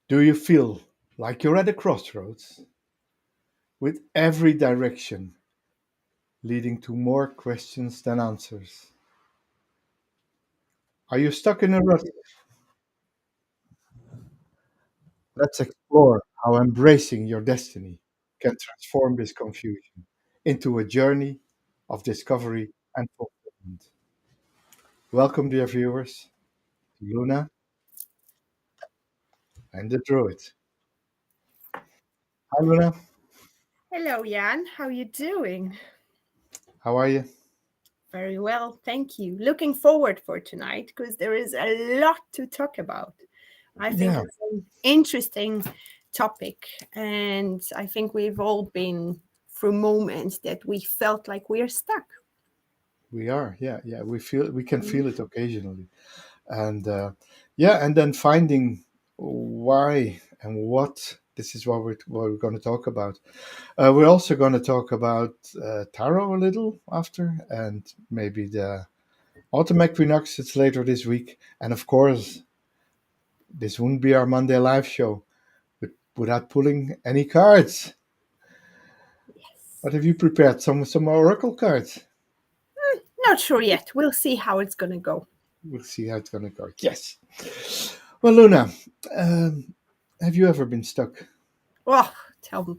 Do you feel like you're at a crossroads with every direction leading to more questions than answers? Are you stuck in a rut? Let's explore how embracing your destiny can transform this confusion into a journey of discovery and fulfillment. Welcome, dear viewers, to Luna and the Druid. Hi, Luna. Hello, Jan. How you doing? How are you? Very well, thank you. Looking forward for tonight because there is a lot to talk about. I think Yeah, it's an interesting topic, and I think we've all been through moments that we felt like we are stuck. we are. Yeah. We can Mhm. feel it occasionally, and yeah, and then finding why and what. This is what we're going to talk about. We're also going to talk about tarot a little after, and maybe the autumn equinox. It's later this week, and of course, this wouldn't be our Monday live show without pulling any cards. Yes. What have you prepared? Some oracle cards. Not sure yet. We'll see how it's going to go. We'll see how it's going to go. Yes. Well, Luna, um, have you ever been stuck? Oh, tell me,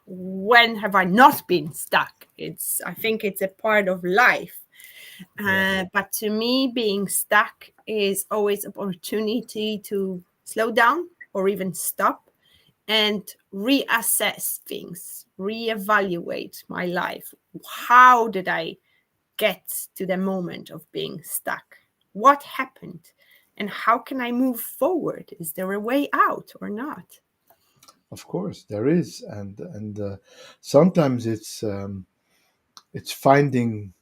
when have I not been stuck? I think it's a part of life. Yeah. But to me, being stuck is always an opportunity to slow down or even stop and reassess things, reevaluate my life. How did I get to the moment of being stuck? What happened? And how can I move forward? Is there a way out or not? Of course, there is, and sometimes it's finding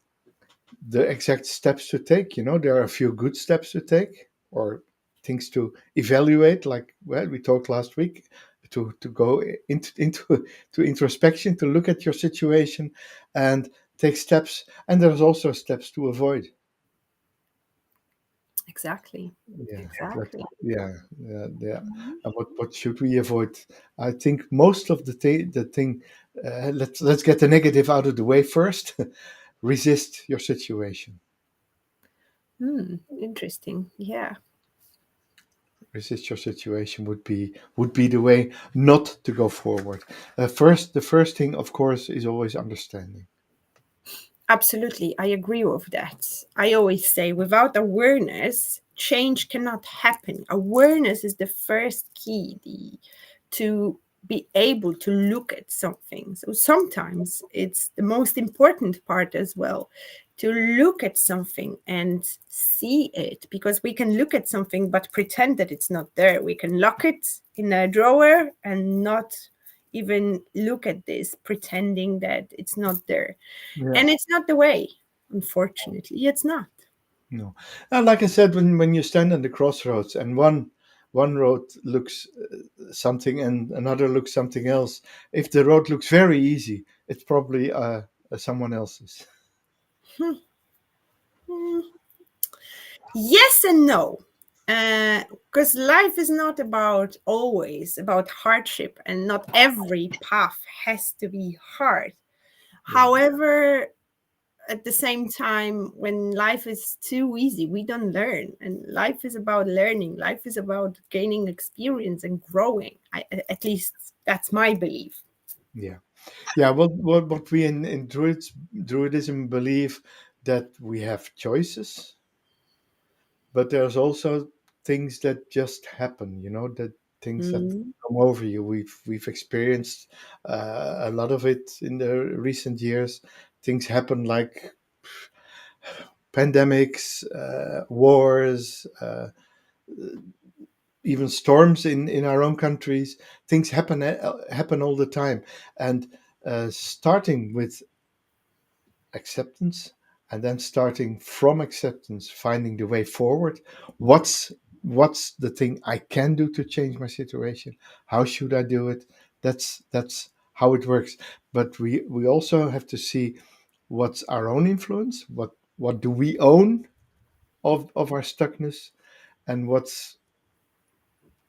the exact steps to take. There are a few good steps to take, or things to evaluate. Like we talked last week, to go into to introspection, to look at your situation, and take steps. And there's also steps to avoid. Exactly. Yeah, Exactly. yeah. And what should we avoid? I think most of the thing. Let's get the negative out of the way first. Resist your situation. Interesting. Yeah. Resist your situation would be the way not to go forward. The first thing, of course, is always understanding. Absolutely, I agree with that. I always say without awareness, change cannot happen. Awareness is the first key to be able to look at something. So sometimes it's the most important part as well to look at something and see it, because we can look at something but pretend that it's not there. We can lock it in a drawer and not even look at this, pretending that it's not there. Yeah. And it's not the way, unfortunately. It's not. No. And like I said, when you stand on the crossroads and one road looks something and another looks something else, if the road looks very easy, it's probably someone else's. Hmm. Yes and no. Because life is not about always about hardship, and not every path has to be hard. Yeah. However, at the same time, when life is too easy, we don't learn. And life is about learning, life is about gaining experience and growing. At least that's my belief. Yeah. Yeah. What we in Druidism believe that we have choices, but there's also things that just happen, that things that Mm. come over you. We've experienced a lot of it in the recent years. Things happen like pandemics, wars, even storms in our own countries. Things happen all the time, and starting with acceptance, and then starting from acceptance, finding the way forward. What's the thing I can do to change my situation? How should I do it? That's how it works. But we also have to see what's our own influence. What do we own of our stuckness, and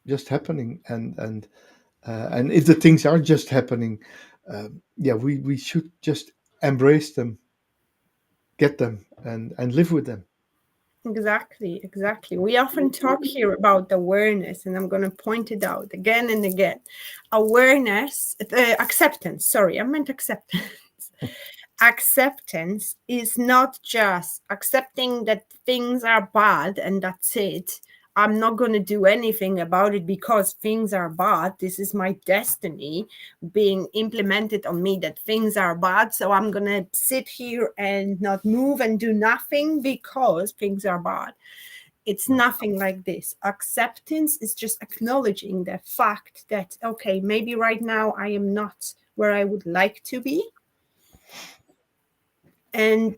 just happening, and if the things are just happening, yeah, we should just embrace them, get them, and live with them. Exactly, exactly. We often talk here about awareness, and I'm going to point it out again and again. Awareness, acceptance, sorry, I meant acceptance. Acceptance is not just accepting that things are bad and that's it. I'm not going to do anything about it because things are bad. This is my destiny being implemented on me that things are bad. So I'm going to sit here and not move and do nothing because things are bad. It's nothing like this. Acceptance is just acknowledging the fact that, okay, maybe right now I am not where I would like to be. And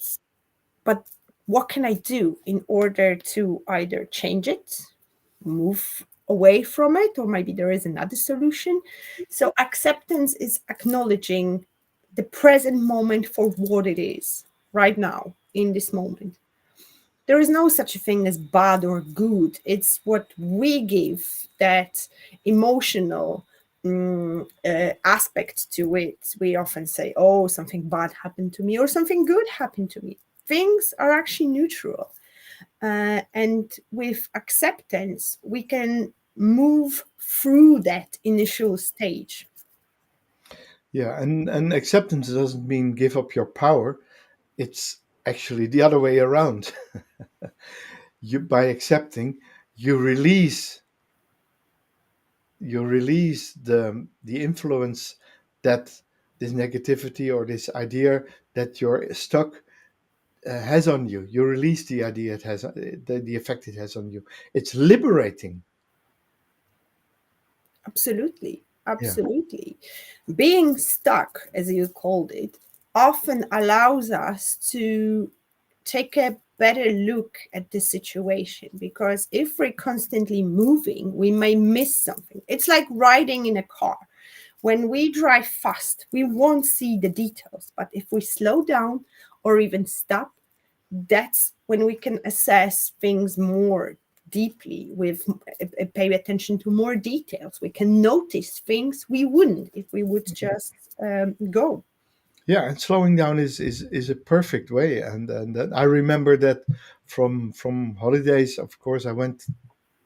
but what can I do in order to either change it, move away from it, or maybe there is another solution? So, acceptance is acknowledging the present moment for what it is right now in this moment. There is no such a thing as bad or good. It's what we give that emotional aspect to it. We often say, oh, something bad happened to me or something good happened to me. Things are actually neutral. And with acceptance, we can move through that initial stage. Yeah, and acceptance doesn't mean give up your power. It's actually the other way around. You, by accepting, you release you release the influence that this negativity or this idea that you're stuck has on you. You release the idea it has, the effect it has on you. It's liberating. Absolutely. Yeah, Absolutely. Being stuck, as you called it, often allows us to take a better look at the situation because if we're constantly moving, we may miss something. It's like riding in a car. When we drive fast, we won't see the details, but if we slow down or even stop, that's when we can assess things more deeply with pay attention to more details. We can notice things we wouldn't if we would just go. yeah, and slowing down is a perfect way. And I remember that from holidays. Of course, I went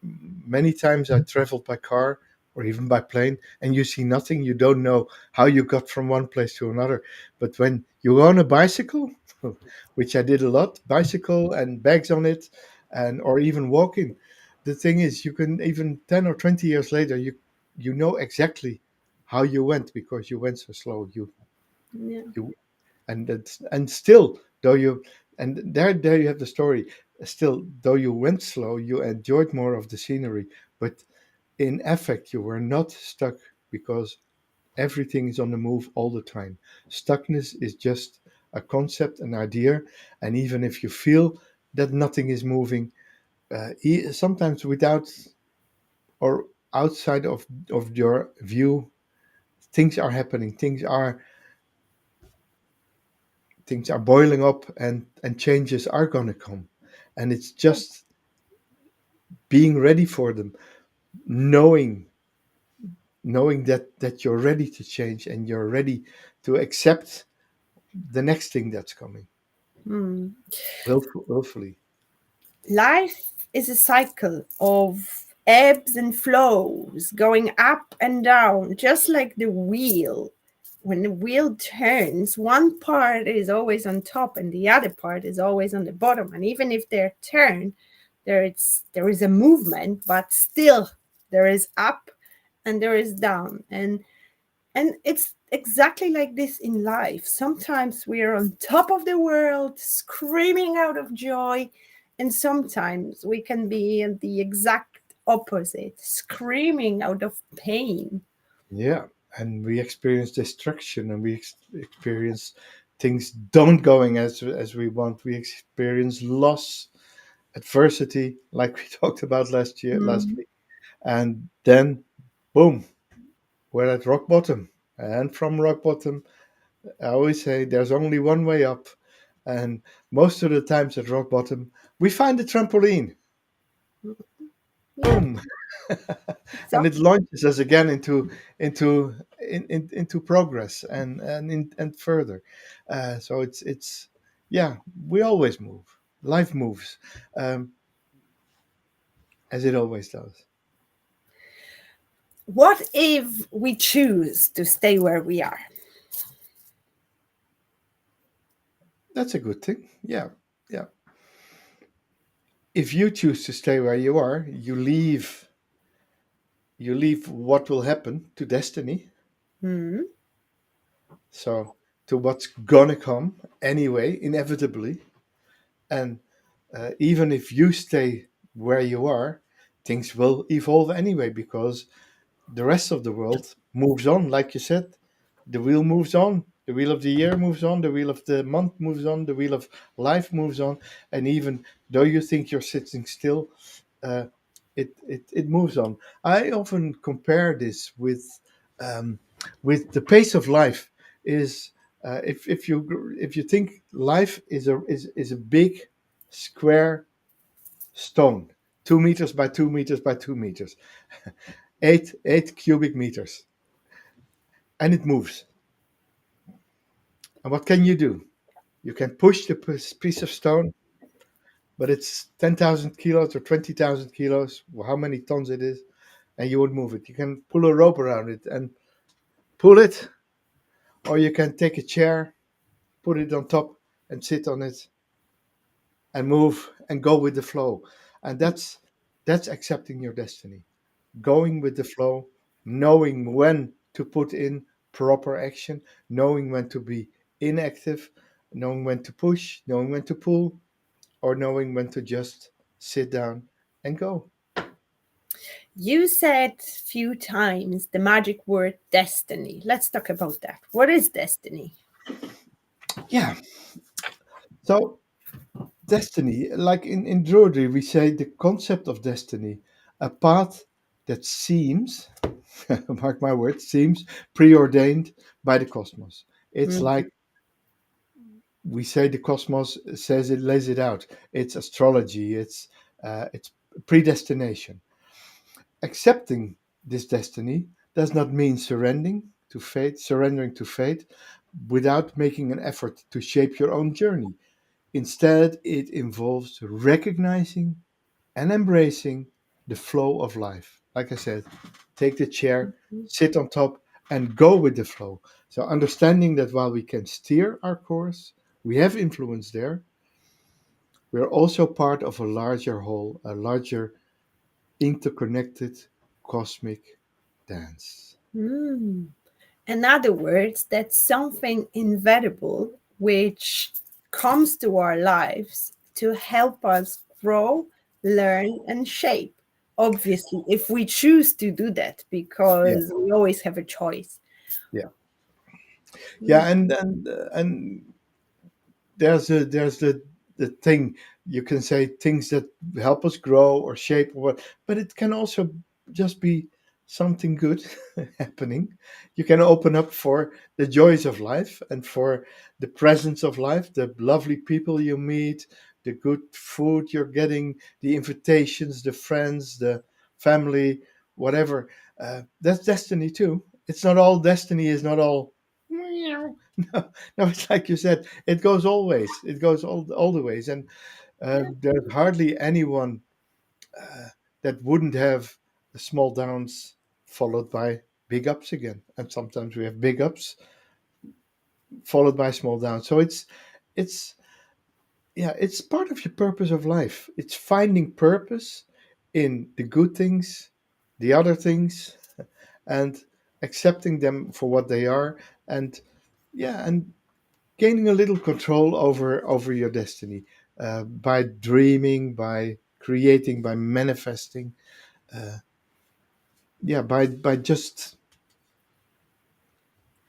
many times. I traveled by car or even by plane, and you see nothing. You don't know how you got from one place to another. But when you go on a bicycle, which I did a lot, bicycle and bags on it, and or even walking, the thing is, you can even 10 or 20 years later, you know exactly how you went because you went so slow. Yeah. You and still though you and there you have the story. Still, though you went slow, you enjoyed more of the scenery, but in effect you were not stuck because everything is on the move all the time. Stuckness is just a concept, an idea, and even if you feel that nothing is moving, sometimes without or outside of your view, things are happening, things are boiling up, and changes are going to come, and it's just being ready for them, knowing that you're ready to change and you're ready to accept the next thing that's coming Hmm. willfully. Life is a cycle of ebbs and flows, going up and down, just like the wheel. When the wheel turns, one part is always on top and the other part is always on the bottom. And even if they're turned, there is a movement, but still there is up and there is down. And it's exactly like this in life. Sometimes we are on top of the world, screaming out of joy, and sometimes we can be in the exact opposite, screaming out of pain. Yeah, and we experience destruction, and we experience things don't going as we want. We experience loss, adversity, like we talked about last Mm. week, and then boom, we're at rock bottom. And from rock bottom, I always say there's only one way up. And most of the times at rock bottom, we find a trampoline. Yeah, boom, and it exactly. launches us again into into progress and further. So it's yeah, we always move. Life moves, um, as it always does. What if we choose to stay where we are? That's a good thing. Yeah, yeah. If you choose to stay where you are, you leave what will happen to destiny. Hmm. So to what's gonna come anyway, inevitably. And even if you stay where you are, things will evolve anyway because the rest of the world moves on. Like you said, the wheel moves on. The wheel of the year moves on. The wheel of the month moves on. The wheel of life moves on. And even though you think you're sitting still, uh, it moves on. I often compare this um, with the pace of life. Is if you think life is a big square stone, 2 meters by 2 meters by 2 meters, eight cubic meters, and it moves. And what can you do? You can push the piece of stone, but it's 10,000 kilos or 20,000 kilos, or how many tons it is, and you would move it. You can pull a rope around it and pull it, or you can take a chair, put it on top, and sit on it and move and go with the flow. And that's accepting your destiny, going with the flow, knowing when to put in proper action, knowing when to be inactive, knowing when to push, knowing when to pull, or knowing when to just sit down and go. You said a few times the magic word destiny. Let's talk about that. What is destiny? Yeah. So destiny, like in Druidic, we say the concept of destiny, a path that seems, mark my words, seems preordained by the cosmos. It's Mhm. like we say the cosmos says it, lays it out. It's astrology. It's predestination. Accepting this destiny does not mean surrendering to fate, without making an effort to shape your own journey. Instead, it involves recognizing and embracing the flow of life. Like I said, take the chair, sit on top, and go with the flow. So, understanding that while we can steer our course, we have influence there, we are also part of a larger whole, a larger interconnected cosmic dance. Mm. In other words, that's something inevitable which comes to our lives to help us grow, learn, and shape. Obviously, if we choose to do that, Yeah, because we always have a choice. yeah, Mm. yeah, and there's the thing, you can say things that help us grow or shape or what, but it can also just be something good happening. You can open up for the joys of life and for the presence of life, the lovely people you meet, the good food you're getting, the invitations, the friends, the family, whatever. That's destiny too. It's not all destiny is not all no, no, it's like you said, it goes always. It goes all the ways, and Yeah. there's hardly anyone uh, that wouldn't have small downs followed by big ups again. And sometimes we have big ups followed by small downs. So it's yeah, it's part of your purpose of life. It's finding purpose in the good things, the other things, and accepting them for what they are, and yeah, and gaining a little control over your destiny by dreaming, by creating, by manifesting. Uh, yeah, by just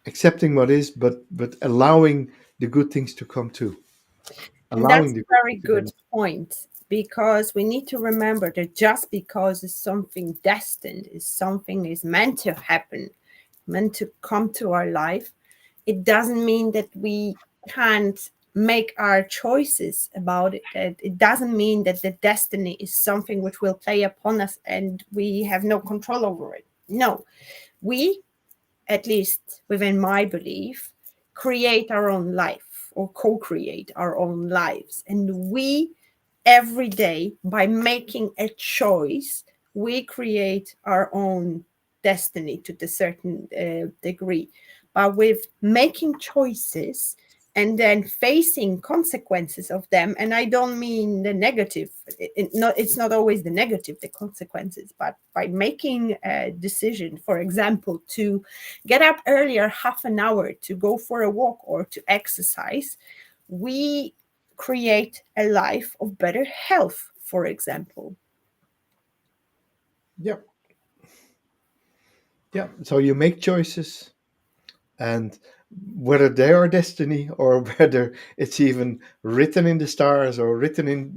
accepting what is, but allowing the good things to come too. And that's Allowing the a good very things to come. good point because we need to remember that just because it's something destined, is something is meant to happen, meant to come to our life, it doesn't mean that we can't make our choices about it. It doesn't mean that the destiny is something which will play upon us and we have no control over it. No, we, at least within my belief, create our own life or co create our own lives. And we, every day, by making a choice, we create our own destiny to a certain degree. But with making choices and then facing consequences of them, and I don't mean the negative, it's not always the negative, the consequences, but by making a decision, for example, to get up earlier half an hour to go for a walk or to exercise, we create a life of better health, for example. Yeah, yeah. So you make choices, and whether they are destiny or whether it's even written in the stars or written in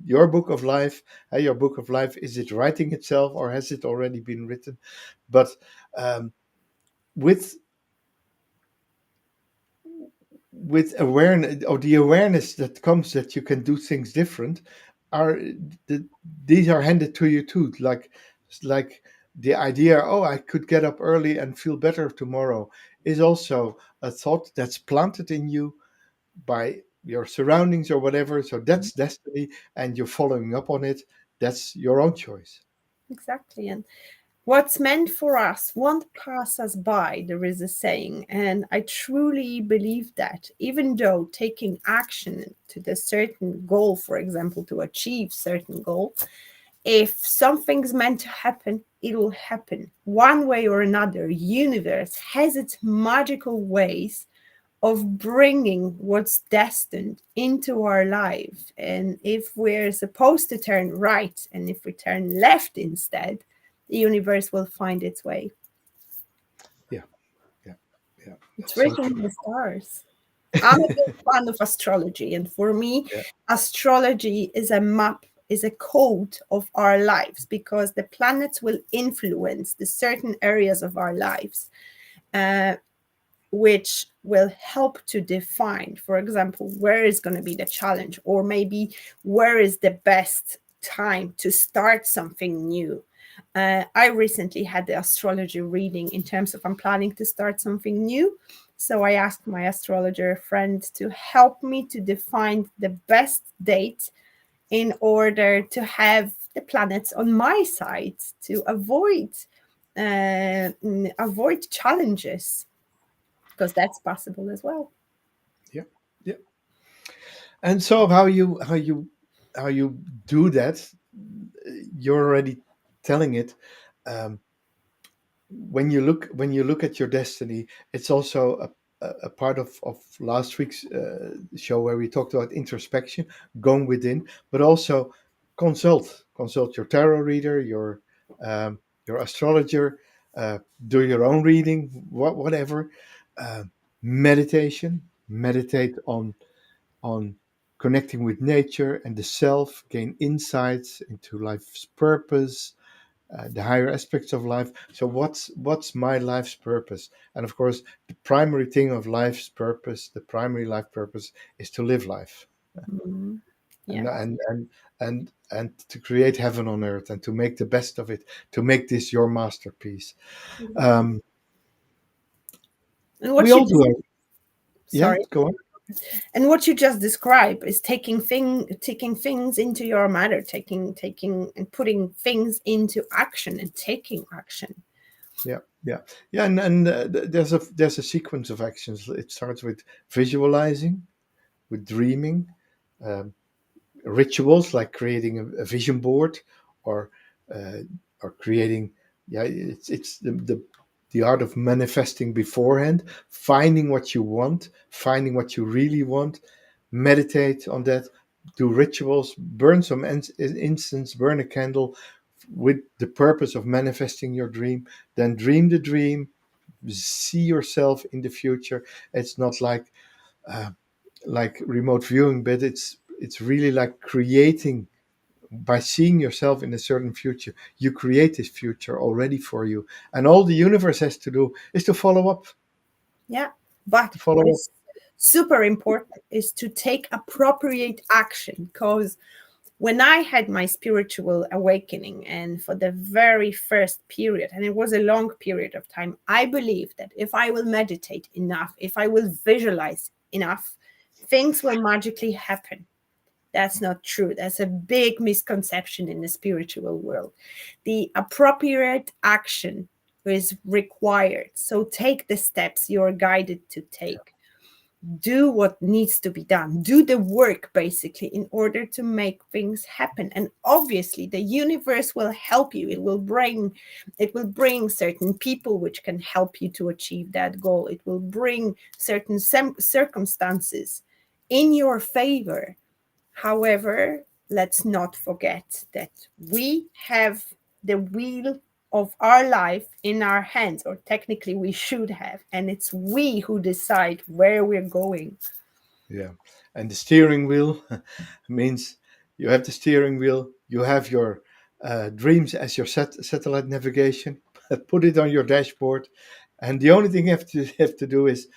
your book of life, your book of life, is it writing itself or has it already been written? But um, with awareness, or the awareness that comes that you can do things different, are the, these are handed to you too, like the idea, oh, I could get up early and feel better tomorrow, is also a thought that's planted in you by your surroundings or whatever. So that's destiny, and you're following up on it. That's your own choice. Exactly. And what's meant for us won't pass us by, there is a saying. And I truly believe that, even though taking action to the certain goal, for example, to achieve certain goal, if something's meant to happen, it will happen one way or another. Universe has its magical ways of bringing what's destined into our life. And if we're supposed to turn right and if we turn left instead, the universe will find its way. Yeah, yeah, yeah. It's That's so written true. in the stars. I'm a big fan of astrology, and for me, Yeah, astrology is a map, is a code of our lives, because the planets will influence the certain areas of our lives, uh, which will help to define, for example, where is going to be the challenge, or maybe where is the best time to start something new. I recently had the astrology reading in terms of I'm planning to start something new. So I asked my astrologer friend to help me to define the best date in order to have the planets on my side to avoid challenges, because that's possible as well. yeah, yeah. And so how you do that, you're already telling it. Um, when you look at your destiny, it's also a part of last week's show where we talked about introspection, going within, but also consult your tarot reader, your astrologer, uh, do your own reading, whatever. uh, meditate on connecting with nature and the self, gain insights into life's purpose, the higher aspects of life. So what's my life's purpose? And of course, the primary thing of life's purpose, the primary life purpose, is to live life, Mhm. and Yes. and and and to create heaven on earth and to make the best of it, to make this your masterpiece. Exactly. Um, And we what you all do just it. Yeah, sorry, go on. and what you just described is taking things into your matter, taking and putting things into action and taking action. Yeah, yeah, yeah. And there's a sequence of actions. It starts with visualizing, with dreaming, um, rituals like creating a vision board, or uh, or creating, yeah, it's the art of manifesting beforehand, finding what you want, finding what you really want, meditate on that, do rituals, burn some incense, burn a candle with the purpose of manifesting your dream, then dream the dream, see yourself in the future. It's not uh, like remote viewing, but it's really like creating. By seeing yourself in a certain future, you create this future already for you, and all the universe has to do is to follow up, Yeah, but to follow up. super important is to take appropriate action, because when I had my spiritual awakening, and for the very first period, and it was a long period of time, I believed that if I will meditate enough, if I will visualize enough, things will magically happen. That's not true. That's a big misconception in the spiritual world. The appropriate action is required. So take the steps you're guided to take. Do what needs to be done. Do the work basically in order to make things happen. And obviously the universe will help you. It will bring certain people which can help you to achieve that goal. It will bring certain circumstances in your favor. However, let's not forget that we have the wheel of our life in our hands, or technically we should have, and it's we who decide where we're going. Yeah. And the steering wheel means you have the steering wheel, you have your dreams as your satellite navigation, put it on your dashboard, and the only thing you have to do is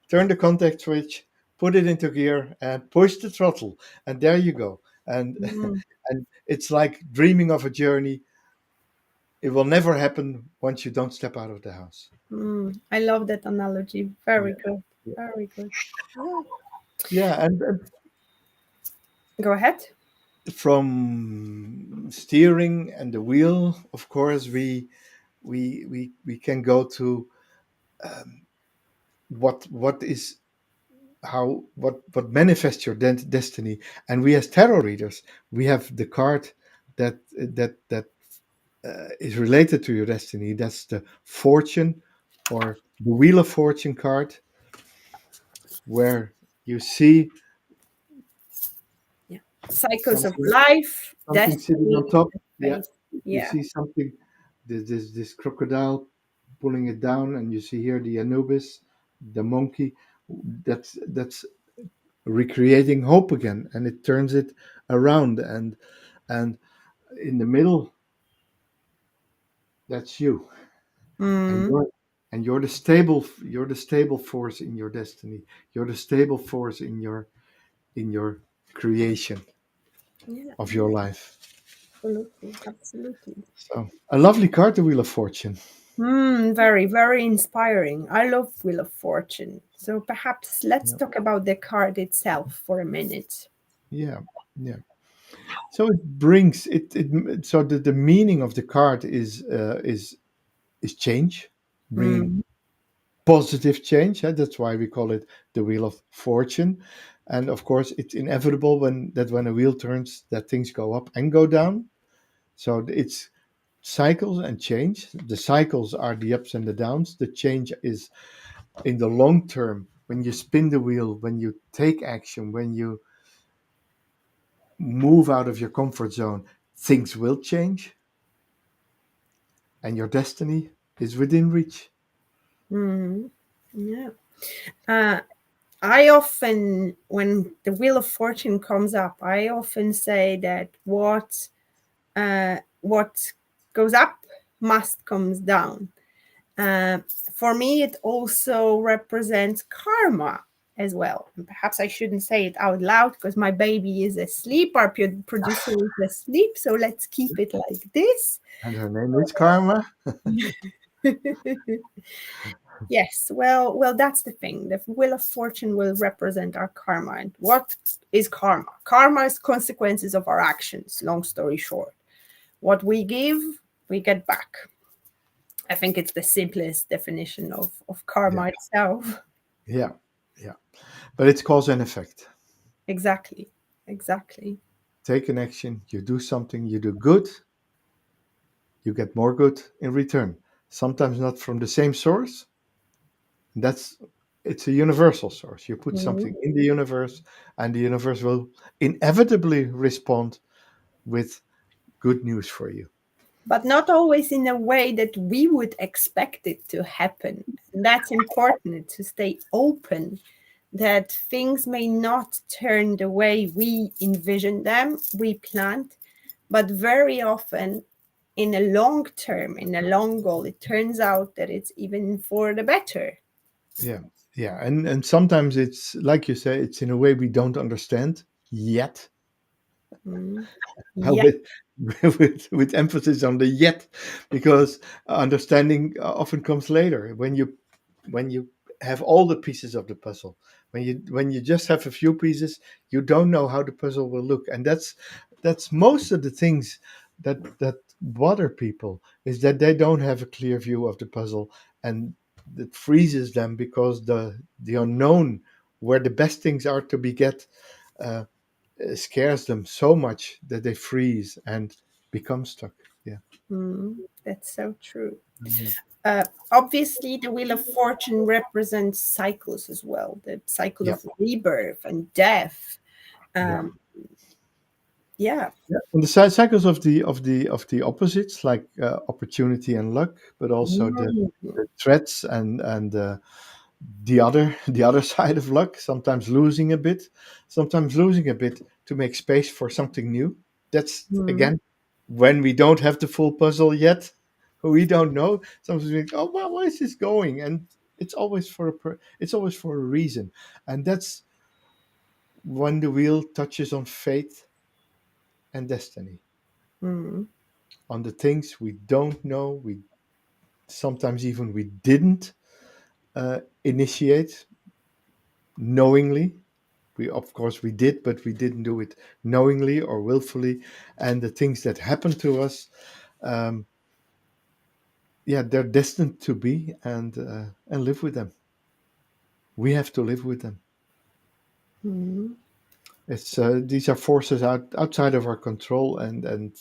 turn the contact switch, put it into gear, and push the throttle, and there you go. And Mm, and it's like dreaming of a journey. It will never happen once you don't step out of the house. I love that analogy. Very Yeah, good. yeah, Very good. Yeah. yeah. And Go ahead. from steering and the wheel, of course, we can go to what is how what manifests your destiny. And we as tarot readers, we have the card that is related to your destiny. That's the fortune, or the wheel of fortune card, where you see Yeah. Cycles of something life, something sitting destiny, on top. Yeah, faith. you Yeah. see something, this crocodile pulling it down, and you see here the Anubis, the monkey. That's recreating hope again, and it turns it around, and in the middle, that's you, and Mm, you're the stable force in your destiny. You're the stable force in your creation yeah. of your life. Absolutely. Absolutely. So a lovely card, the Wheel of Fortune. Very, very inspiring. I love Wheel of Fortune. So perhaps let's Yeah, talk about the card itself for a minute. yeah, yeah. So it brings it. So the meaning of the card is change, bringing Mm, positive change. That's why we call it the Wheel of Fortune. And of course, it's inevitable when a wheel turns, that things go up and go down. So it's cycles and change. The cycles are the ups and the downs. The change is in the long term, when you spin the wheel, when you take action, when you move out of your comfort zone, things will change, and your destiny is within reach. mm, yeah. Uh, I often, when the Wheel of Fortune comes up, I often say that what goes up must comes down. Uh, for me, it also represents karma as well. And perhaps I shouldn't say it out loud because my baby is asleep, our producer is asleep. So let's keep it like this. And her name is Karma. Yes, well, that's the thing. The Wheel of Fortune will represent our karma. And what is karma? Karma is consequences of our actions, long story short. What we give, we get back. I think it's the simplest definition of Yeah, karma itself. yeah, yeah. But it's cause and effect. Exactly. Exactly. Take an action, you do something, you do good, you get more good in return. Sometimes not from the same source. That's It's a universal source. You put Mhm. something in the universe, and the universe will inevitably respond with good news for you. But not always in a way that we would expect it to happen. And that's important to stay open that things may not turn the way we envision them, we planned, but very often in a long term, in a long goal, it turns out that it's even for the better. Yeah. Yeah, and sometimes it's like you say, it's in a way we don't understand yet. Mm. uh, Yeah. with with emphasis on the yet, because understanding often comes later, when you have all the pieces of the puzzle. When you just have a few pieces, you don't know how the puzzle will look, and that's most of the things that bother people, is that they don't have a clear view of the puzzle, and it freezes them because the unknown, where the best things are to be get, uh, scares them so much that they freeze and become stuck. Yeah. Mm. That's so true. Yeah. Obviously, the Wheel of Fortune represents cycles as well, the cycle Yeah. of rebirth and death. Yeah. Um, yeah. Yeah. And the cycles of the opposites, like opportunity and luck, but also Mm. the threats and the other side of luck. Sometimes losing a bit to make space for something new. That's Mm. again when we don't have the full puzzle yet. We don't know. Sometimes we think, oh well, where is this going? And it's always for a reason, and that's when the wheel touches on fate and destiny, Mm. on the things we don't know. We sometimes even we didn't initiate knowingly. We of course we did, but we didn't do it knowingly or willfully. And the things that happen to us, um, yeah, they're destined to be, and live with them. We have to live with them. Mm. It's these are forces outside of our control, and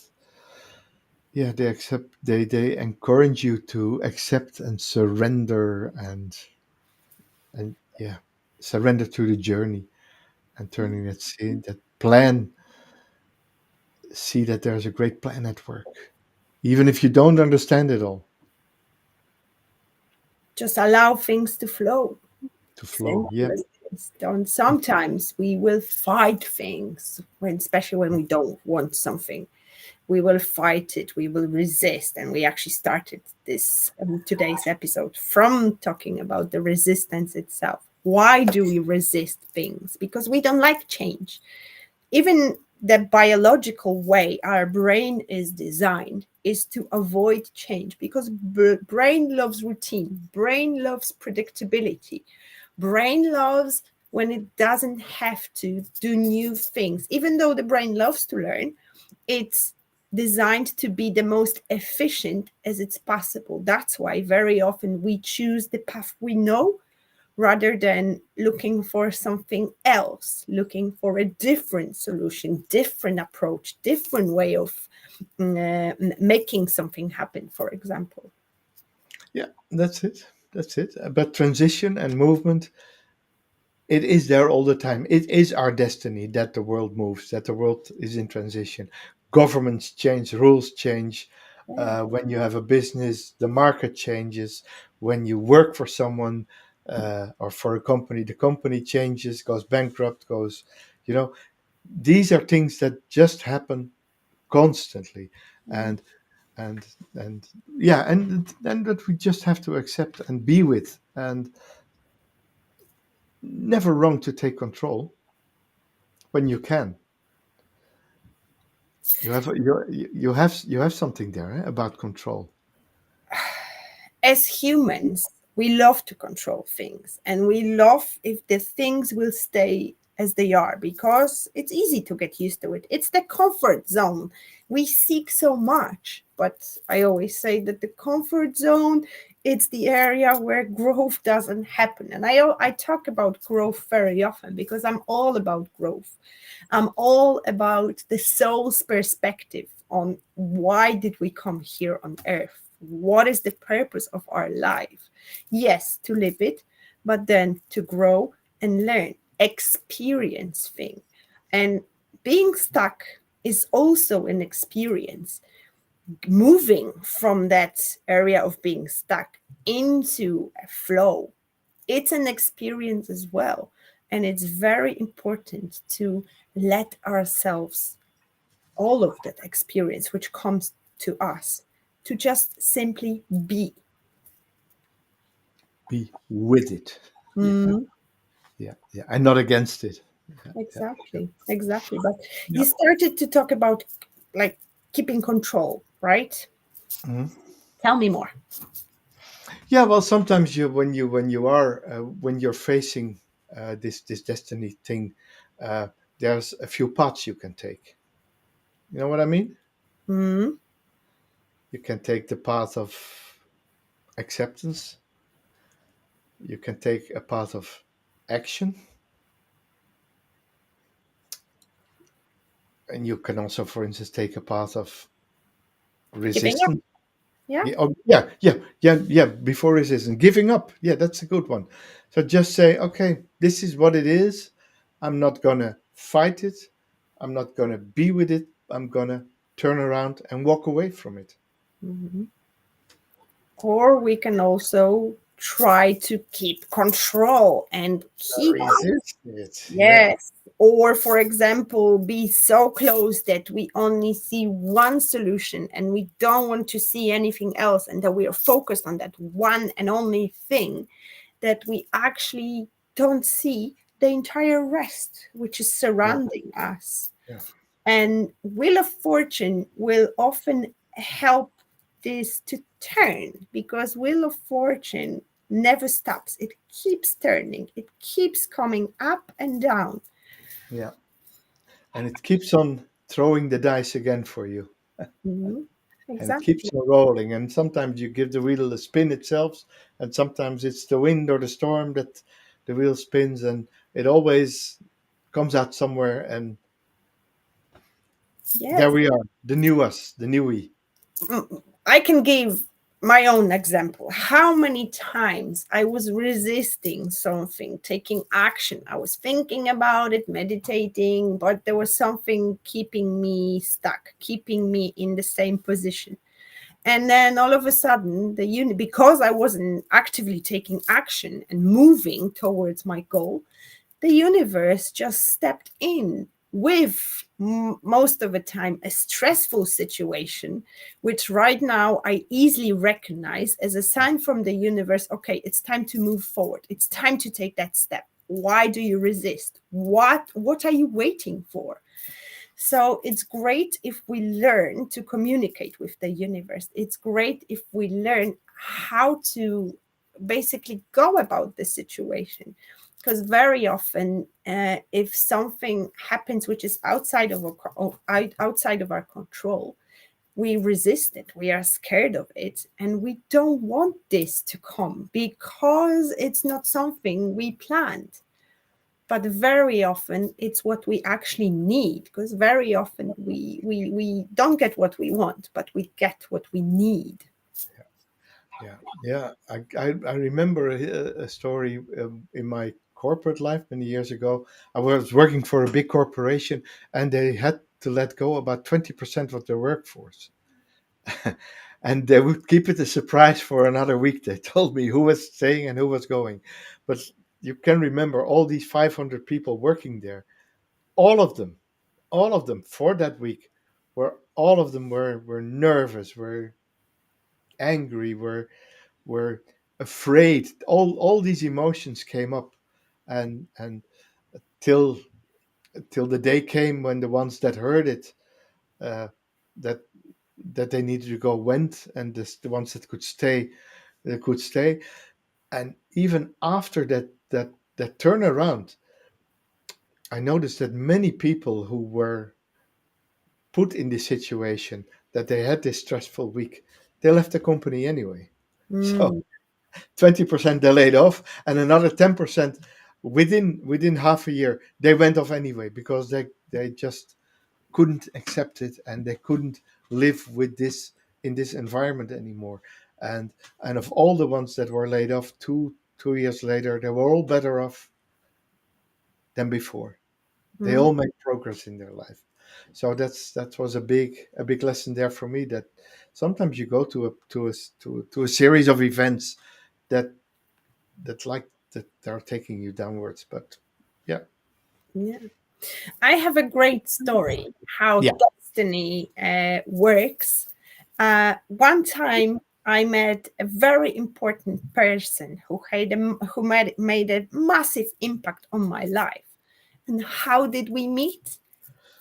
yeah, they encourage you to accept and surrender, and yeah, surrender to the journey, and turning that plan, see that there's a great plan at work, even if you don't understand it all. Just allow things to flow. To flow. Simple Yeah. as this. Don't, sometimes we will fight things, when, especially when we don't want something. We will fight it, we will resist. And we actually started this today's episode from talking about the resistance itself. Why do we resist things? Because we don't like change. Even the biological way our brain is designed is to avoid change, because brain loves routine, brain loves predictability, brain loves when it doesn't have to do new things. Even though the brain loves to learn, it's designed to be the most efficient as it's possible. That's why very often we choose the path we know, rather than looking for something else, looking for a different solution, different approach, different way of making something happen, for example. Yeah, that's it. That's it. But transition and movement, it is there all the time. It is our destiny that the world moves, that the world is in transition. Governments change, rules change. Yeah. When you have a business, the market changes. When you work for someone, or for a company, the company changes, goes bankrupt, goes, you know, these are things that just happen constantly. Mm. And and yeah, and that we just have to accept and be with, and never wrong to take control when you can. You have something there, about control. As humans, we love to control things, and we love if the things will stay as they are, because it's easy to get used to it. It's the comfort zone we seek so much. But I always say that the comfort zone, it's the area where growth doesn't happen. And I talk about growth very often because I'm all about growth. I'm all about the soul's perspective on why did we come here on earth? What is the purpose of our life? Yes, to live it, but then to grow and learn, experience thing. And being stuck is also an experience. Moving from that area of being stuck into a flow, it's an experience as well. And it's very important to let ourselves, all of that experience which comes to us, to just simply be. Be with it. Yeah, Mm, yeah, yeah. I'm not against it. Yeah, yeah, sure. exactly, exactly. But Yeah. you started to talk about like keeping control, right? Mhm. Tell me more. Yeah, well, sometimes when you're facing this destiny thing, uh, there's a few paths you can take. You know what I mean? Mm, You can take the path of acceptance. You can take a path of action, and you can also, for instance, take a path of giving up. resistance. Yeah. Yeah, oh, yeah, yeah, yeah, yeah. Before resistance, giving up. Yeah, that's a good one. So just say, okay, this is what it is. I'm not gonna fight it. I'm not gonna be with it. I'm gonna turn around and walk away from it. Mhm. Or we can also try to keep control and keep. Resist it. Yeah, Yes. Or, for example, be so close that we only see one solution and we don't want to see anything else, and that we are focused on that one and only thing, that we actually don't see the entire rest which is yeah, surrounding us. yeah, And Wheel of Fortune will often help this to turn, because Wheel of Fortune never stops. It keeps turning, it keeps coming up and down. yeah. And it keeps on throwing the dice again for you, Mhm. and it keeps Exactly. on rolling. And sometimes you give the wheel a spin itself, and sometimes it's the wind or the storm that the wheel spins, and it always comes out somewhere. And there Yes. we are, the new us, the newie. I can give my own example. How many times I was resisting something, taking action. I was thinking about it, meditating, but there was something keeping me stuck, keeping me in the same position. And then all of a sudden, the unit, because I wasn't actively taking action and moving towards my goal, the universe just stepped in with most of the time a stressful situation, which right now I easily recognize as a sign from the universe. Okay, it's time to move forward, it's time to take that step. Why do you resist? What are you waiting for? So it's great if we learn to communicate with the universe. It's great if we learn how to basically go about the situation. Because very often, if something happens which is outside of our control, we resist it. We are scared of it, and we don't want this to come because it's not something we planned. But very often it's what we actually need, because very often we don't get what we want, but we get what we need. Yeah, yeah. I remember a story in my corporate life many years ago. I was working for a big corporation, and they had to let go about 20% of their workforce. And they would keep it a surprise for another week. They told me who was staying and who was going. But you can remember all these 500 people working there, all of them, all of them for that week, were all of them were nervous, were angry, were afraid. All these emotions came up, and till till the day came when the ones that heard it, uh, that that they needed to go went, and the ones that could stay, they could stay. And even after that turnaround, I noticed that many people who were put in this situation, that they had this stressful week, they left the company anyway. So Mm, 20% they laid off, and another 10% within half a year they went off anyway, because they just couldn't accept it, and they couldn't live with this in this environment anymore. And of all the ones that were laid off, two years later, they were all better off than before. They mm, all made progress in their life. So that was a big lesson there for me, that sometimes you go to a series of events that that are taking you downwards. But yeah, yeah. I have a great story how yeah, destiny works. One time, I met a very important person who made a massive impact on my life. And how did we meet?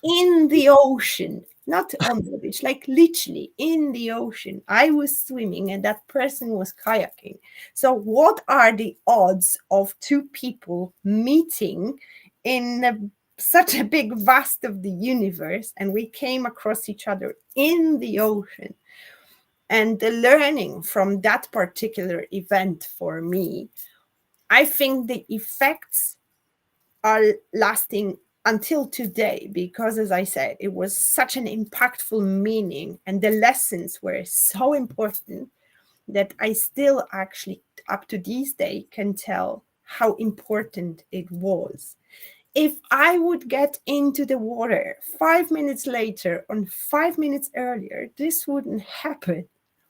In the ocean, not on the beach, like literally in the ocean. I was swimming and that person was kayaking. So, what are the odds of two people meeting in such a big vast of the universe? And we came across each other in the ocean. And the learning from that particular event for me, I think the effects are lasting until today because, as I said, it was such an impactful meaning and the lessons were so important that I still actually up to this day can tell how important it was. If I would get into the water 5 minutes later or 5 minutes earlier, this wouldn't happen.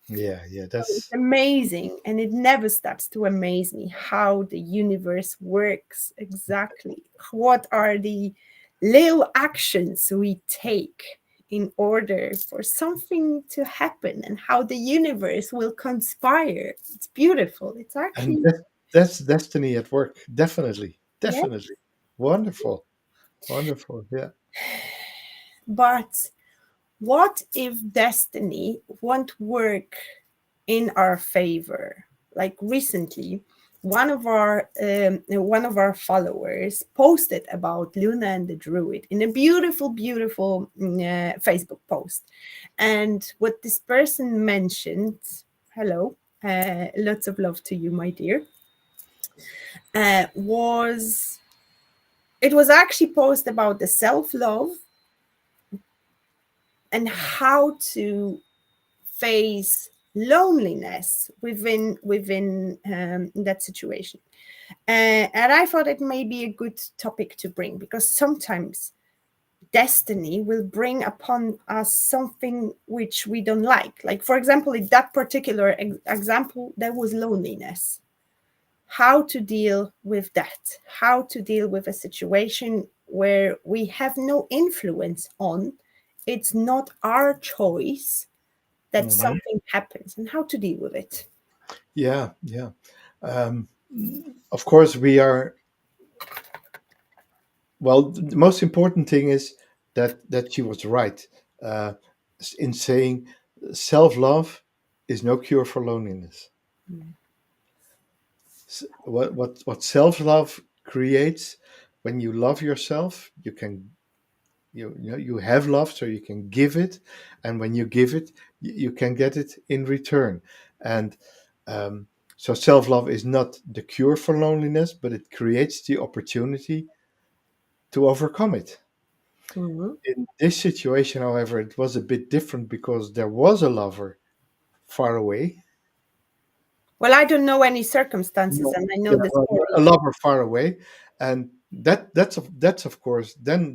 Yeah, yeah, It's that's amazing, and it never stops to amaze me how the universe works exactly. What are the little actions we take in order for something to happen, and how the universe will conspire? It's beautiful. It's and actually, that's destiny at work. Definitely, yeah. definitely. Wonderful, wonderful. Yeah. But what if destiny won't work in our favor? Like recently, one of our followers posted about Luna and the Druid in a beautiful, beautiful Facebook post. And what this person mentioned, hello, lots of love to you, my dear, was it was actually post about the self love and how to face loneliness within that situation. And I thought it may be a good topic to bring because sometimes destiny will bring upon us something which we don't like. Like, for example, in that particular example, there was loneliness. How to deal with that? How to deal with a situation where we have no influence on? It's not our choice that Hmm. something happens, and how to deal with it. Yeah, yeah. Um, of course, we are. Well, the most important thing is that she was right in saying self-love is no cure for loneliness. Mm. What self-love creates, when you love yourself, you can you have love, so you can give it, and when you give it, you can get it in return. And um, so self-love is not the cure for loneliness, but it creates the opportunity to overcome it. Mhm. In this situation, however, it was a bit different because there was a lover far away. Well, I don't know any circumstances, No. and I know Yeah, the well, story. a lover far away, and that's of course then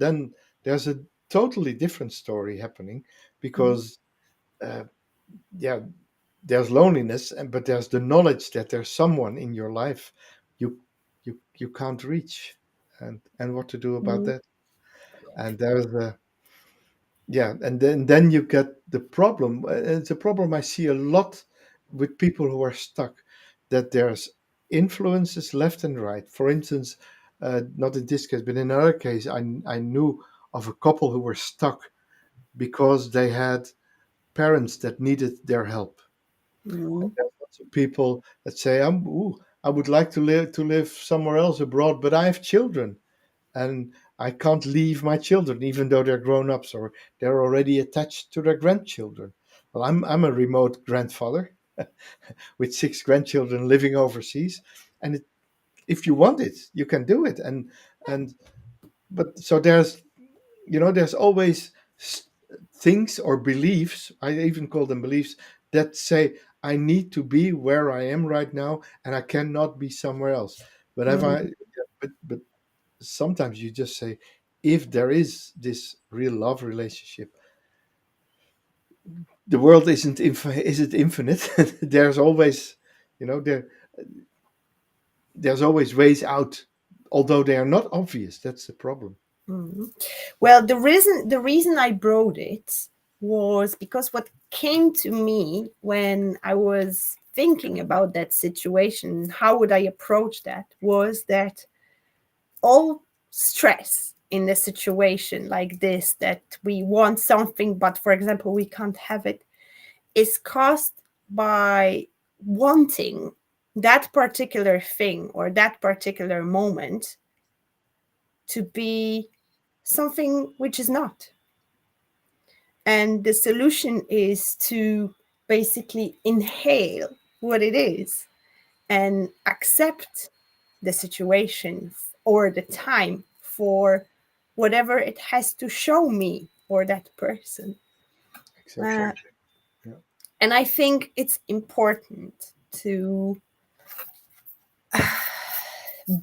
there's a totally different story happening Mhm. because uh, yeah, there's loneliness, and but there's the knowledge that there's someone in your life you can't reach, and what to do about Mhm. that. And there's a yeah, and then you get the problem. It's a problem I see a lot with people who are stuck, that there's influences left and right. For instance, not in this case, but in another case, I knew of a couple who were stuck because they had parents that needed their help. Mhm. There's lots of people that say, I would like to live somewhere else abroad, but I have children and I can't leave my children, even though they're grown ups or they're already attached to their grandchildren. Well, I'm a remote grandfather with six grandchildren living overseas, and if you want it, you can do it. And but so there's always things or beliefs. I even call them beliefs that say I need to be where I am right now, and I cannot be somewhere else. But if I, Mhm. but sometimes you just say, if there is this real love relationship, the world isn't infinite. There's always, there's always ways out, although they are not obvious. That's the problem. Mhm. Well, the reason I brought it was because what came to me when I was thinking about that situation, how would I approach that, was that all stress in a situation like this, that we want something, but for example, we can't have it, is caused by wanting that particular thing or that particular moment to be something which is not. And the solution is to basically inhale what it is and accept the situation or the time for whatever it has to show me or that person. Exactly. Uh, Yeah. and I think it's important to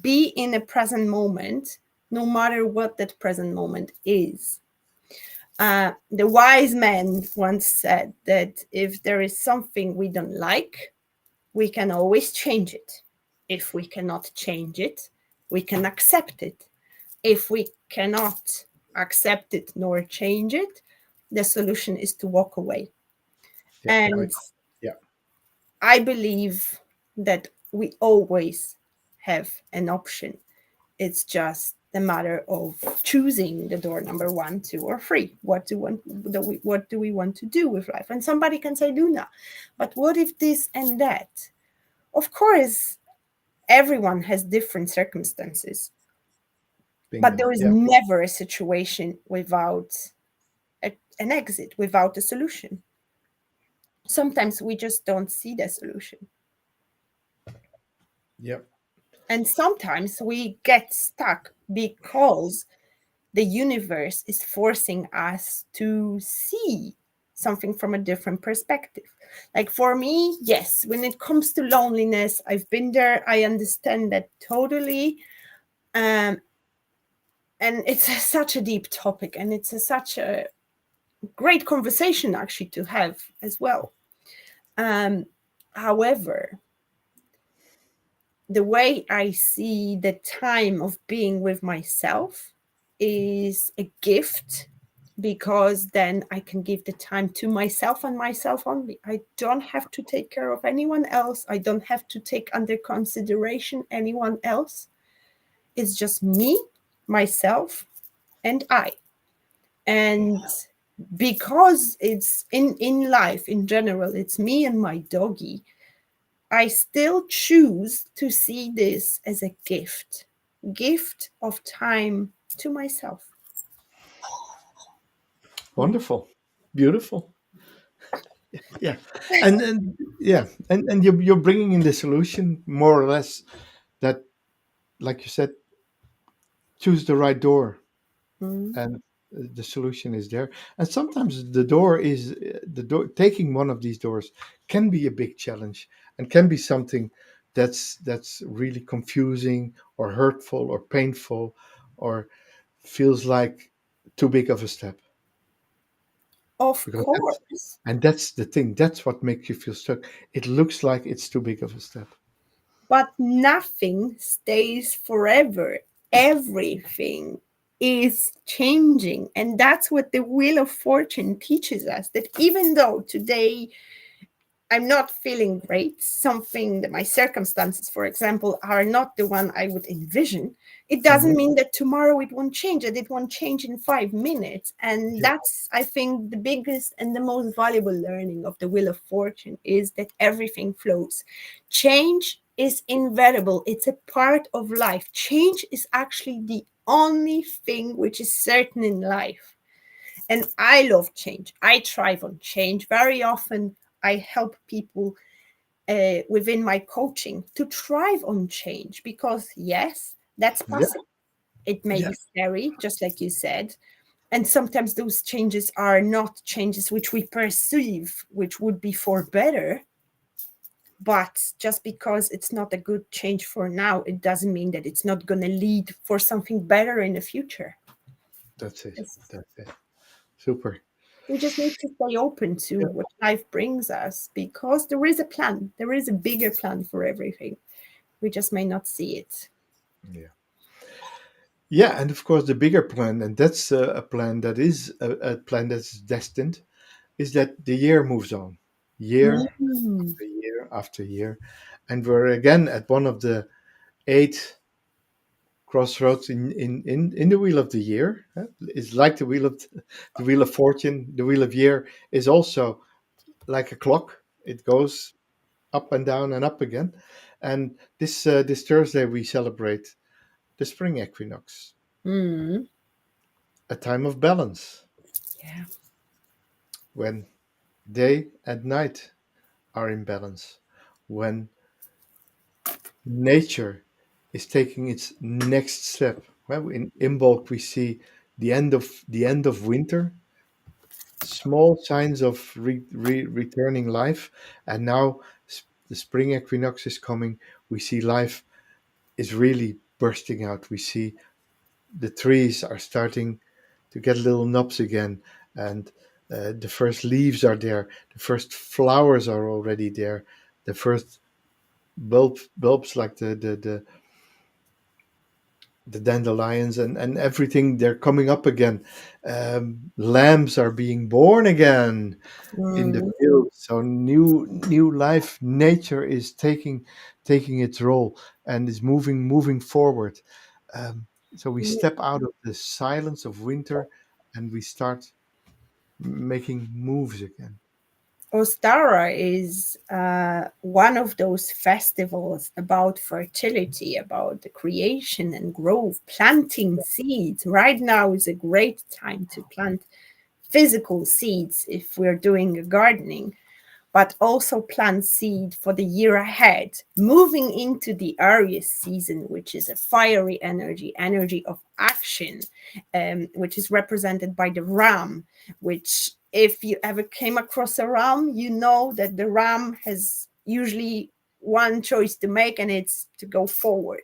be in a present moment, no matter what that present moment is. The wise man once said that if there is something we don't like, we can always change it. If we cannot change it, we can accept it. If we cannot accept it nor change it, the solution is to walk away. Yeah. And Yeah. I believe that we always have an option. It's just a matter of choosing the door number 1, 2, or 3. What do we want to do with life? And somebody can say, Luna, but what if this and that? Of course, everyone has different circumstances, but Bingo. there is Yeah. never a situation without an exit, without a solution. Sometimes we just don't see the solution. Yeah. And sometimes we get stuck because the universe is forcing us to see something from a different perspective. Like for me, yes, when it comes to loneliness, I've been there. I understand that totally. Um, and it's such a deep topic, and it's such a great conversation actually to have as well. Um, However, the way I see the time of being with myself is a gift, because then I can give the time to myself and myself only. I don't have to take care of anyone else. I don't have to take under consideration anyone else. It's just me, myself, and I. And because it's in life in general, it's me and my doggy, I still choose to see this as a gift of time to myself. Mm. Wonderful. Beautiful. Yeah. And yeah, and you're bringing in the solution more or less that, like you said, choose the right door, Mm. and the solution is there. And sometimes the door taking one of these doors can be a big challenge, and can be something that's really confusing or hurtful or painful, or feels like too big of a step, Of because that's course. and that's the thing, that's what makes you feel stuck. It looks like it's too big of a step. But nothing stays forever. Everything is changing. And that's what the Wheel of Fortune teaches us, that even though today I'm not feeling great, something that my circumstances, for example, are not the one I would envision, it doesn't Hmm. mean that tomorrow it won't change, that it won't change in 5 minutes. And Yeah, that's, I think, the biggest and the most valuable learning of the Wheel of Fortune, is that everything flows. Change is inevitable, it's a part of life. Change is actually the only thing which is certain in life. And I love change. I thrive on change. Very often, I help people within my coaching to thrive on change, because, yes, that's yeah, possible. It may yeah. be scary, just like you said. And sometimes those changes are not changes which we perceive, which would be for better. But just because it's not a good change for now, it doesn't mean that it's not going to lead for something better in the future. That's it. It's That's it. Super. We just need to stay open to Yeah. what life brings us, because there is a plan. There is a bigger plan for everything. We just may not see it. Yeah. Yeah, and of course the bigger plan, and that's a plan that is a plan that's destined, is that the year moves on, year Mm. after year after year, and we're again at one of the eight crossroads in the wheel of the year. It's like the wheel of fortune. The wheel of year is also like a clock. It goes up and down and up again. And this Thursday we celebrate the spring equinox, Mm. a time of balance Yeah. when day and night are in balance, when nature is taking its next step. Well, in Imbolc we see the end of winter, small signs of returning life, and now the spring equinox is coming. We see life is really bursting out. We see the trees are starting to get little knobs again, and the first leaves are there. The first flowers are already there. The first bulbs like the dandelions and everything, they're coming up again. Lambs are being born again in the Mm. field. So new life, nature is taking its role and is moving forward. So we step out of the silence of winter and we start making moves again. Ostara is one of those festivals about fertility, about the creation and growth, planting seeds. Right now is a great time to plant physical seeds if we're doing gardening, but also plant seed for the year ahead, moving into the Aries season, which is a fiery energy, energy of action, which is represented by the ram, which if you ever came across a ram, you know that the ram has usually one choice to make, and it's to go forward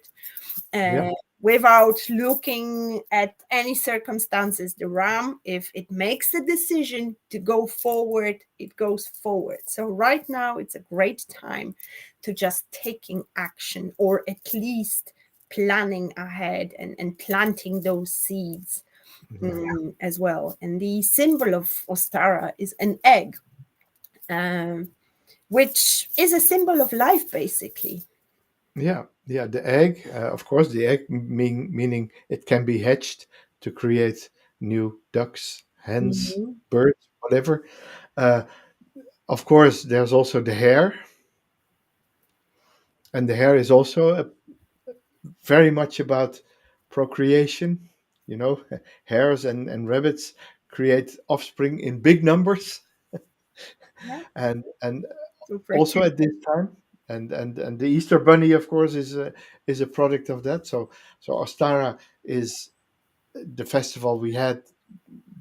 Yeah, without looking at any circumstances. The ram, if it makes a decision to go forward, it goes forward. So right now it's a great time to just taking action, or at least planning ahead and planting those seeds yeah, as well. And the symbol of Ostara is an egg, um, which is a symbol of life basically. yeah, yeah. The egg, of course, the egg meaning it can be hatched to create new ducks, hens, Mhm. birds, whatever. Uh, of course, there's also the hare, and the hare is also very much about procreation. You know, hares and rabbits create offspring in big numbers, Yeah, and super also true. at this time. And the Easter Bunny, of course, is a product of that. So Ostara is the festival we had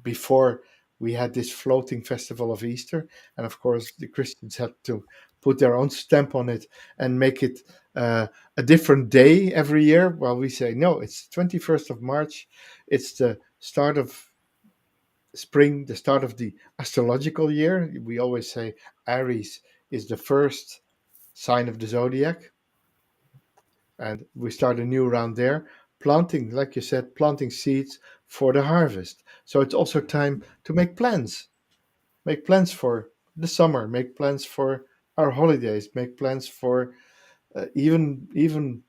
before we had this floating festival of Easter, and of course the Christians had to put their own stamp on it and make it a different day every year. While we say no, it's 21st of March. It's the start of spring, the start of the astrological year. We always say Aries is the first sign of the zodiac, and we start a new round there, planting, like you said, planting seeds for the harvest. So it's also time to make plans for the summer, make plans for our holidays, make plans for even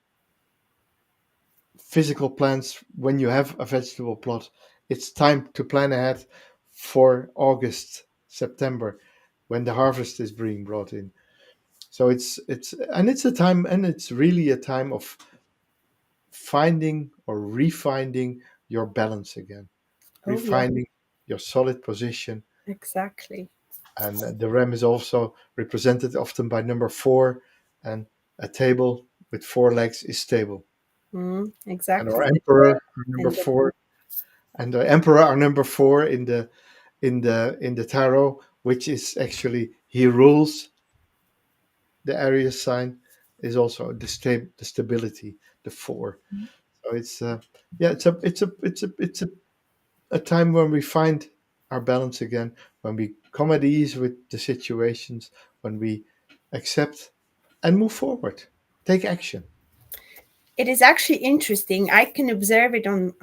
physical plans when you have a vegetable plot. It's time to plan ahead for August, September, when the harvest is being brought in. So it's a time, and it's really a time of finding or refinding your balance again, Oh yeah, refinding your solid position. exactly. And the ram is also represented often by number four, and a table with four legs is stable. And our Exactly. emperor are number And four, and the emperor are number four in the tarot, which is actually he rules the Aries sign, is also the stability, the four. So yeah, it's a time when we find our balance again, when we come at ease with the situations, when we accept and move forward, take action. It is actually interesting. I can observe it on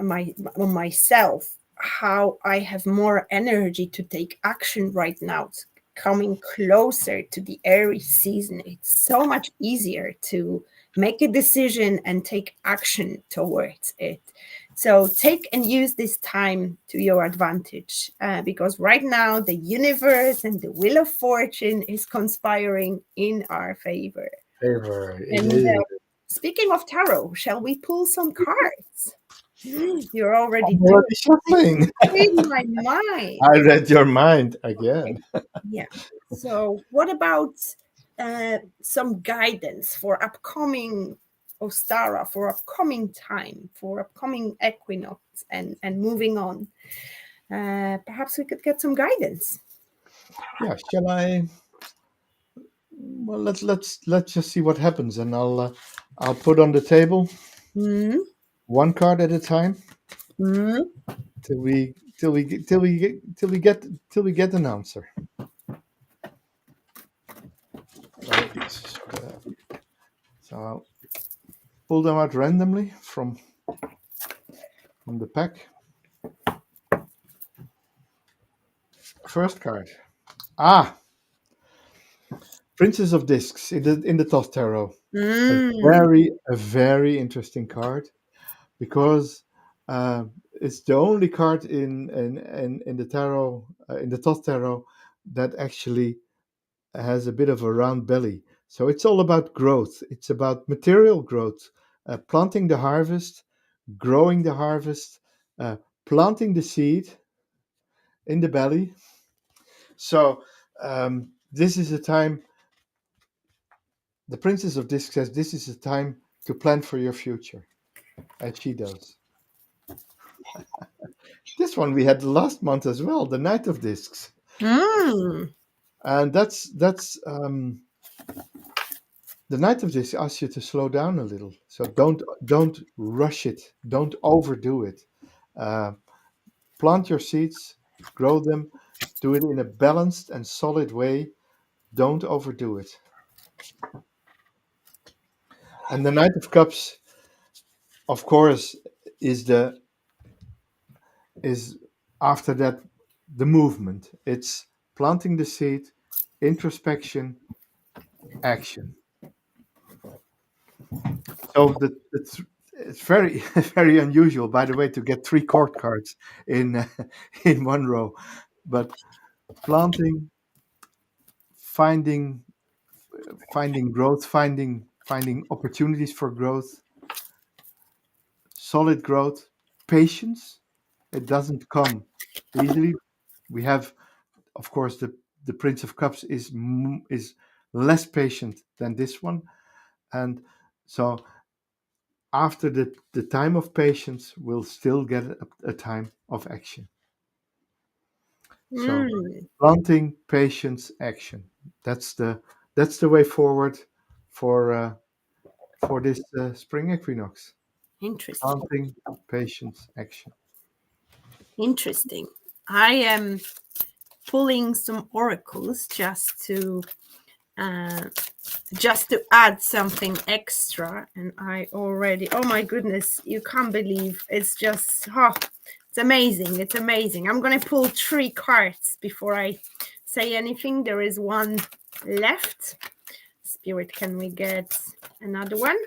myself, how I have more energy to take action right now. It's coming closer to the Aries season. It's so much easier to make a decision and take action towards it. So take and use this time to your advantage, because right now the universe and the wheel of fortune is conspiring in our favor. Favor, it And is. speaking of tarot, shall we pull some cards? You're already I'm doing already shuffling. in my mind. I read your mind again. Yeah. So, what about some guidance for upcoming Ostara, for upcoming time, for upcoming equinox, and moving on? Perhaps we could get some guidance. Yeah, shall I? Well, let's just see what happens, and I'll put on the table Hmm. one card at a time Hmm. till we get an answer. So I'll pull them out randomly from the pack. First card. Ah, Princess of Discs in the Toss Tarot. Mm. A very interesting card because it's the only card in the tarot in the Toss Tarot that actually has a bit of a round belly. So it's all about growth. It's about material growth, planting the harvest, growing the harvest, uh, planting the seed in the belly. So this is a time. The Princess of Discs says this is a time to plan for your future, as she does. This one we had last month as well, the Knight of Discs, Mm. and the Knight of Discs asks you to slow down a little. So don't rush it, don't overdo it. Uh, Plant your seeds, grow them, do it in a balanced and solid way. Don't overdo it. And the Knight of Cups, of course, is the is after that the movement. It's planting the seed, introspection, action. So it's very very unusual, by the way, to get three court cards in in one row. But planting, finding finding growth, finding opportunities for growth, solid growth, patience. It doesn't come easily. We have, of course, the Prince of Cups is less patient than this one, and so after the time of patience, we'll still get a time of action. So Mm. planting, patience, action. That's the way forward for this spring equinox. Interesting. Planting, patience, action. Interesting. I am pulling some oracles uh, just to add something extra. And I already, oh my goodness, you can't believe it's just, oh, it's amazing. It's amazing. I'm going to pull three cards before I say anything. There is one left. Spirit, can we get another one?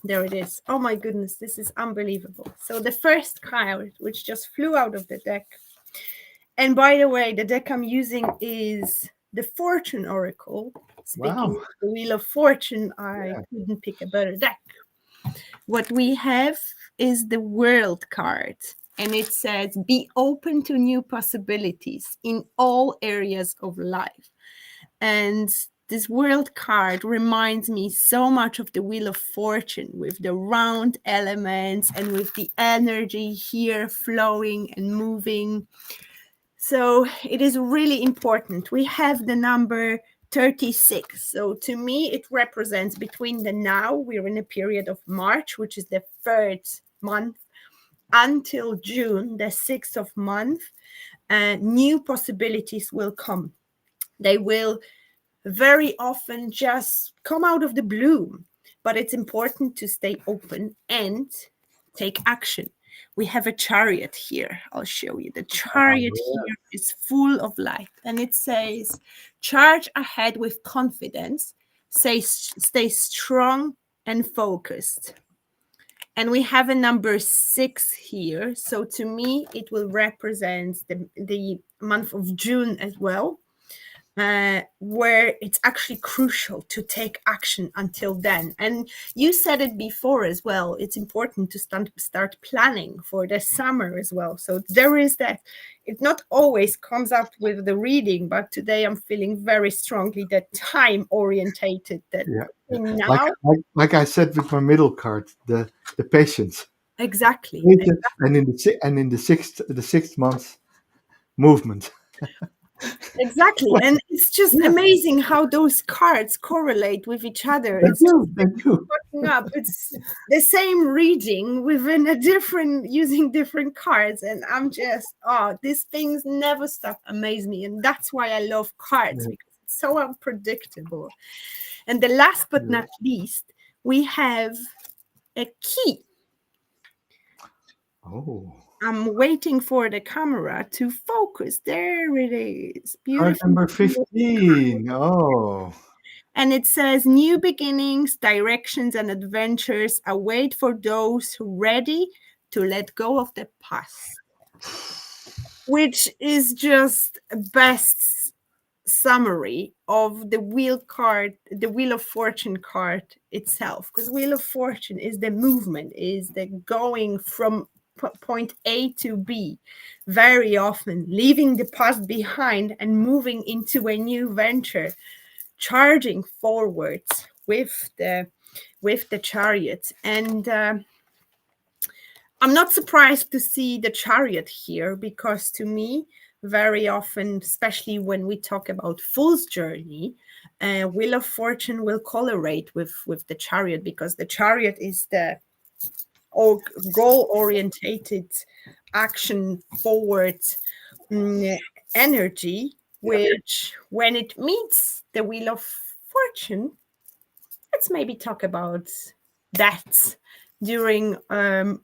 There it is. Oh my goodness, this is unbelievable. So the first card, which just flew out of the deck, and by the way, the deck I'm using is the Fortune Oracle. Speaking Wow. of the Wheel of Fortune, I Yeah. couldn't pick a better deck. What we have is the World card, and it says, be open to new possibilities in all areas of life. And this World card reminds me so much of the Wheel of Fortune, with the round elements and with the energy here flowing and moving. So it is really important. We have the number 36. So to me, it represents between the now, we're in a period of March, which is the third month, until June, the sixth of month, new possibilities will come. They will very often just come out of the blue. but it's important to stay open and take action. We have a chariot here. I'll show you. The chariot here is full of light, and it says, charge ahead with confidence, stay strong and focused. And we have a number 6 here. So to me, it will represent the month of June as well, where it's actually crucial to take action until then. And you said it before as well. It's important to start planning for the summer as well. So there is that. It not always comes up with the reading, but today I'm feeling very strongly that time orientated, that Yeah. Like, now. like I said with my middle card, the patience. Exactly. Patience, and in the sixth month, movement. Exactly. And it's just Yeah, amazing how those cards correlate with each other. they It's just do. They do. fucking up. It's the same reading within a different, using different cards. And I'm just, oh, these things never stop amaze me. And that's why I love cards, Yeah, because it's so unpredictable. And the last but yeah. not least, we have a key. Oh, I'm waiting for the camera to focus. There it is. card Beautiful. number 15. Oh, And it says, new beginnings, directions, and adventures await for those who are ready to let go of the past, which is just a best summary of the wheel card, the Wheel of Fortune card itself. Because Wheel of Fortune is the movement, is the going from point A to B, very often leaving the past behind and moving into a new venture, charging forwards with the chariot. And I'm not surprised to see the chariot here, because to me, very often, especially when we talk about fool's journey, Wheel of Fortune will correlate with the chariot, because the chariot is the goal orientated, action forward, mm, energy, which when it meets the Wheel of Fortune, let's maybe talk about that during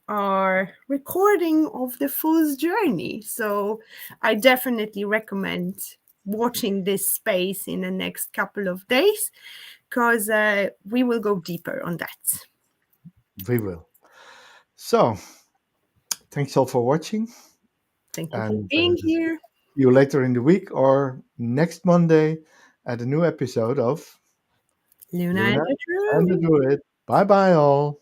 our recording of the Fool's Journey. So I definitely recommend watching this space in the next couple of days, because we will go deeper on that. we will. So, thanks all for watching, Thank you for and being here. see you later in the week or next Monday at a new episode of Luna and Luna the and the Druid. Druid. Bye bye, all.